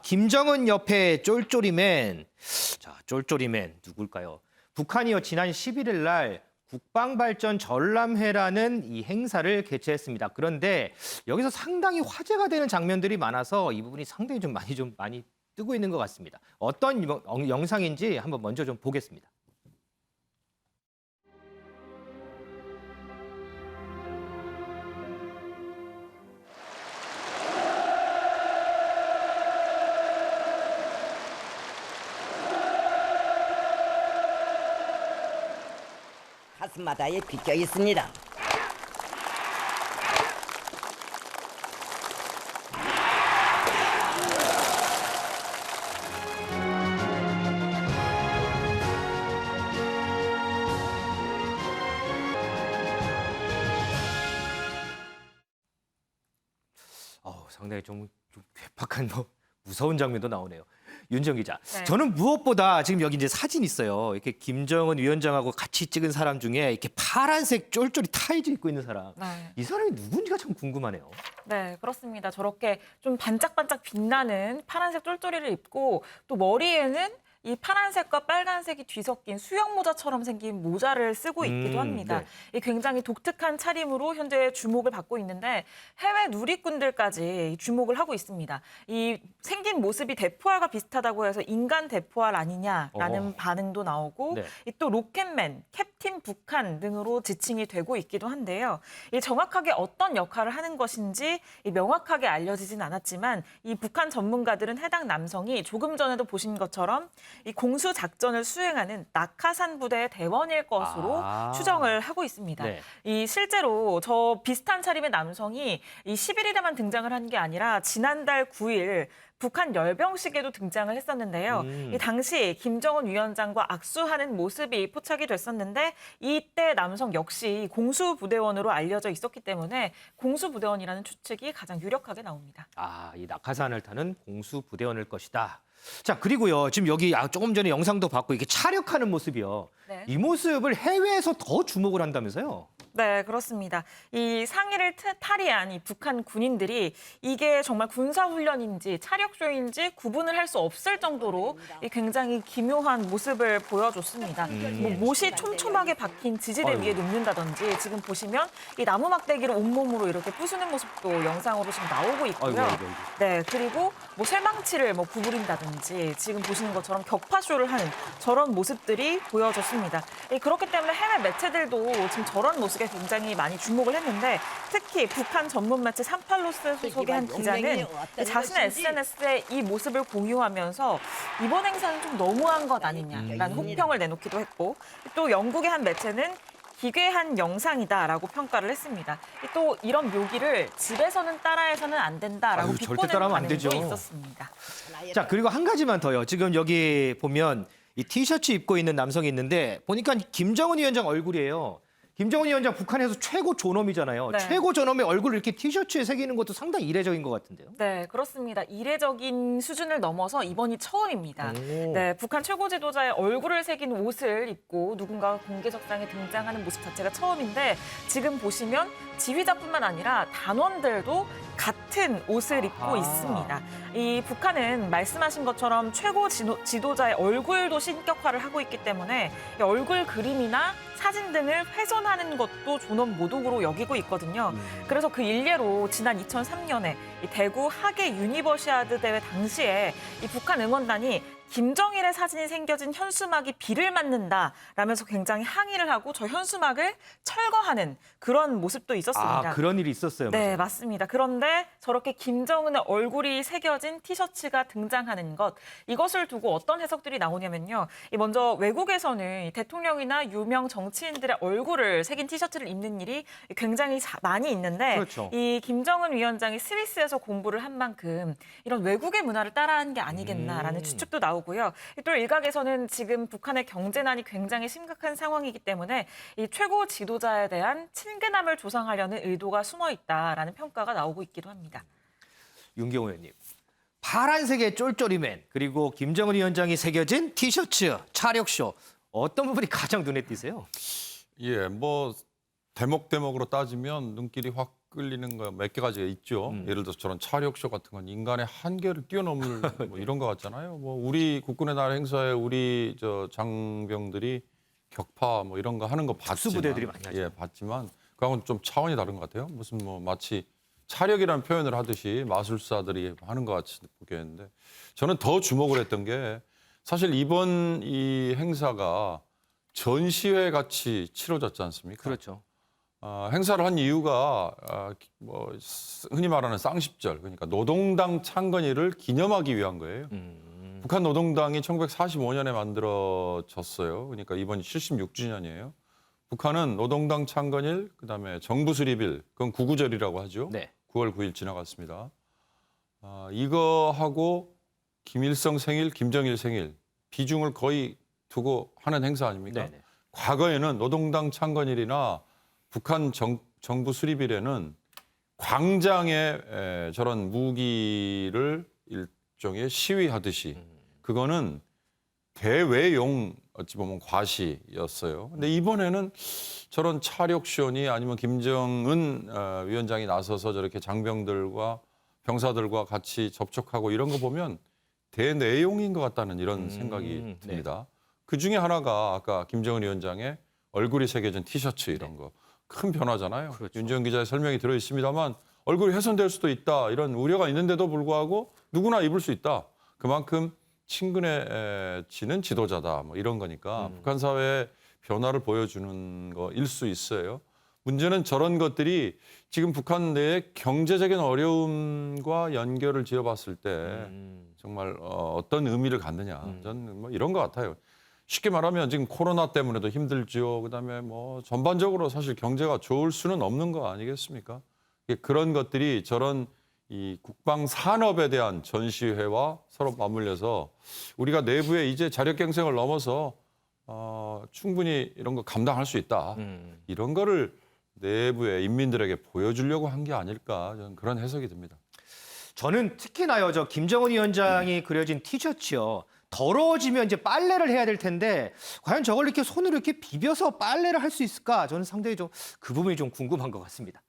김정은 옆에 쫄쫄이맨. 자, 쫄쫄이맨 누굴까요? 북한이요, 지난 11일 날 국방발전 전람회라는 이 행사를 개최했습니다. 그런데 여기서 상당히 화제가 되는 장면들이 많아서 이 부분이 상당히 좀 많이 뜨고 있는 것 같습니다. 어떤 영상인지 한번 먼저 좀 보겠습니다. 가슴마다에 비껴 있습니다. 상당히 좀 괴팍한 무서운 장면도 나오네요. 윤정 기자, 네. 저는 무엇보다 지금 여기 이제 사진 있어요. 이렇게 김정은 위원장하고 같이 찍은 사람 중에 이렇게 파란색 쫄쫄이 타이즈 입고 있는 사람. 네. 이 사람이 누군지가 참 궁금하네요. 네, 그렇습니다. 저렇게 좀 반짝반짝 빛나는 파란색 쫄쫄이를 입고 또 머리에는 이 파란색과 빨간색이 뒤섞인 수영 모자처럼 생긴 모자를 쓰고 있기도 합니다. 네. 이 굉장히 독특한 차림으로 현재 주목을 받고 있는데 해외 누리꾼들까지 주목을 하고 있습니다. 이 생긴 모습이 대포알과 비슷하다고 해서 인간 대포알 아니냐라는 반응도 나오고 네. 또 로켓맨, 캡틴 북한 등으로 지칭이 되고 있기도 한데요. 이 정확하게 어떤 역할을 하는 것인지 명확하게 알려지진 않았지만 이 북한 전문가들은 해당 남성이 조금 전에도 보신 것처럼 이 공수 작전을 수행하는 낙하산 부대의 대원일 것으로 추정을 하고 있습니다. 네. 이 실제로 저 비슷한 차림의 남성이 이 11일에만 등장을 한 게 아니라 지난달 9일 북한 열병식에도 등장을 했었는데요. 이 당시 김정은 위원장과 악수하는 모습이 포착이 됐었는데 이때 남성 역시 공수부대원으로 알려져 있었기 때문에 공수부대원이라는 추측이 가장 유력하게 나옵니다. 이 낙하산을 타는 공수부대원일 것이다. 자, 그리고요, 지금 여기 조금 전에 영상도 봤고 이게 차력하는 모습이요. 네. 이 모습을 해외에서 더 주목을 한다면서요? 네, 그렇습니다. 이 상의를 탈의한 이 북한 군인들이 이게 정말 군사훈련인지 차력쇼인지 구분을 할 수 없을 정도로 이 굉장히 기묘한 모습을 보여줬습니다. 뭐 못이 촘촘하게 박힌 지지대 위에 눕는다든지 지금 보시면 이 나무 막대기를 온몸으로 이렇게 부수는 모습도 영상으로 지금 나오고 있고요. 아이고. 네, 그리고 뭐 쇠망치를 구부린다든지 지금 보시는 것처럼 격파쇼를 하는 저런 모습들이 보여졌습니다. 그렇기 때문에 해외 매체들도 지금 저런 모습에 굉장히 많이 주목을 했는데 특히 북한 전문 매체 삼팔로스 소속의 한 기자는 자신의 SNS에 이 모습을 공유하면서 이번 행사는 좀 너무한 것 아니냐라는 혹평을 내놓기도 했고 또 영국의 한 매체는 기괴한 영상이다라고 평가를 했습니다. 또 이런 묘기를 집에서는 따라해서는 안 된다라고 절대 비꼬는 따라하면 안 반응도 되죠. 있었습니다. 자, 그리고 한 가지만 더요. 지금 여기 보면 이 티셔츠 입고 있는 남성이 있는데 보니까 김정은 위원장 얼굴이에요. 김정은 위원장 북한에서 최고 존엄이잖아요. 네. 최고 존엄의 얼굴을 이렇게 티셔츠에 새기는 것도 상당히 이례적인 것 같은데요. 네, 그렇습니다. 이례적인 수준을 넘어서 이번이 처음입니다. 네, 북한 최고 지도자의 얼굴을 새긴 옷을 입고 누군가가 공개석상에 등장하는 모습 자체가 처음인데 지금 보시면 지휘자뿐만 아니라 단원들도 같은 옷을 입고 있습니다. 이 북한은 말씀하신 것처럼 최고 지도자의 얼굴도 신격화를 하고 있기 때문에 이 얼굴 그림이나 사진 등을 훼손하는 것도 존엄 모독으로 여기고 있거든요. 그래서 그 일례로 지난 2003년에 이 대구 하계 유니버시아드 대회 당시에 이 북한 응원단이 김정일의 사진이 새겨진 현수막이 비를 맞는다라면서 굉장히 항의를 하고 저 현수막을 철거하는 그런 모습도 있었습니다. 그런 일이 있었어요. 네, 맞아요. 맞습니다. 그런데 저렇게 김정은의 얼굴이 새겨진 티셔츠가 등장하는 것, 이것을 두고 어떤 해석들이 나오냐면요. 먼저 외국에서는 대통령이나 유명 정치인들의 얼굴을 새긴 티셔츠를 입는 일이 굉장히 많이 있는데 그렇죠. 이 김정은 위원장이 스위스에서 공부를 한 만큼 이런 외국의 문화를 따라한 게 아니겠나라는 추측도 나오고요. 또 일각에서는 지금 북한의 경제난이 굉장히 심각한 상황이기 때문에 이 최고 지도자에 대한 친근함을 조성하려는 의도가 숨어 있다라는 평가가 나오고 있기도 합니다. 윤경호 의원님, 파란색의 쫄쫄이맨 그리고 김정은 위원장이 새겨진 티셔츠, 차력쇼 어떤 부분이 가장 눈에 띄세요? 예, 뭐 대목대목으로 따지면 눈길이 확 끌리는 거 몇 개 가지가 있죠. 예를 들어서 저런 차력쇼 같은 건 인간의 한계를 뛰어넘을 뭐 이런 거 같잖아요. 뭐 우리 국군의 날 행사에 우리 저 장병들이 격파 뭐 이런 거 하는 거 봤지만, 특수부대들이 많이 하죠. 예, 봤지만 그하고는 좀 차원이 다른 것 같아요. 무슨 뭐 마치 차력이라는 표현을 하듯이 마술사들이 하는 것 같이 보였는데 저는 더 주목을 했던 게 사실 이번 이 행사가 전시회 같이 치러졌지 않습니까? 그렇죠. 행사를 한 이유가 뭐 흔히 말하는 쌍십절, 그러니까 노동당 창건일을 기념하기 위한 거예요. 북한 노동당이 1945년에 만들어졌어요. 그러니까 이번이 76주년이에요. 북한은 노동당 창건일, 그다음에 정부 수립일, 그건 구구절이라고 하죠. 네. 9월 9일 지나갔습니다. 이거하고 김일성 생일, 김정일 생일 비중을 거의 두고 하는 행사 아닙니까? 네네. 과거에는 노동당 창건일이나 북한 정부 수립일에는 광장에 저런 무기를 일종의 시위하듯이 그거는 대외용 어찌 보면 과시였어요. 근데 이번에는 저런 차력쇼니 아니면 김정은 위원장이 나서서 저렇게 장병들과 병사들과 같이 접촉하고 이런 거 보면 대내용인 것 같다는 이런 생각이 듭니다. 그 중에 하나가 아까 김정은 위원장의 얼굴이 새겨진 티셔츠 이런 거 큰 변화잖아요. 그렇죠. 윤지영 기자의 설명이 들어 있습니다만 얼굴이 훼손될 수도 있다 이런 우려가 있는데도 불구하고 누구나 입을 수 있다. 그만큼 친근해지는 지도자다. 뭐 이런 거니까 북한 사회의 변화를 보여주는 거일 수 있어요. 문제는 저런 것들이 지금 북한 내의 경제적인 어려움과 연결을 지어봤을 때 정말 어떤 의미를 갖느냐. 저는 뭐 이런 것 같아요. 쉽게 말하면 지금 코로나 때문에도 힘들죠. 그다음에 뭐 전반적으로 사실 경제가 좋을 수는 없는 거 아니겠습니까? 그런 것들이 저런 이 국방 산업에 대한 전시회와 서로 맞물려서 우리가 내부에 이제 자력갱생을 넘어서 충분히 이런 거 감당할 수 있다. 이런 거를 내부의 인민들에게 보여주려고 한 게 아닐까 저는 그런 해석이 듭니다. 저는 특히나요, 저 김정은 위원장이 그려진 티셔츠요. 더러워지면 이제 빨래를 해야 될 텐데 과연 저걸 이렇게 손으로 이렇게 비벼서 빨래를 할 수 있을까? 저는 상당히 좀 그 부분이 좀 궁금한 것 같습니다.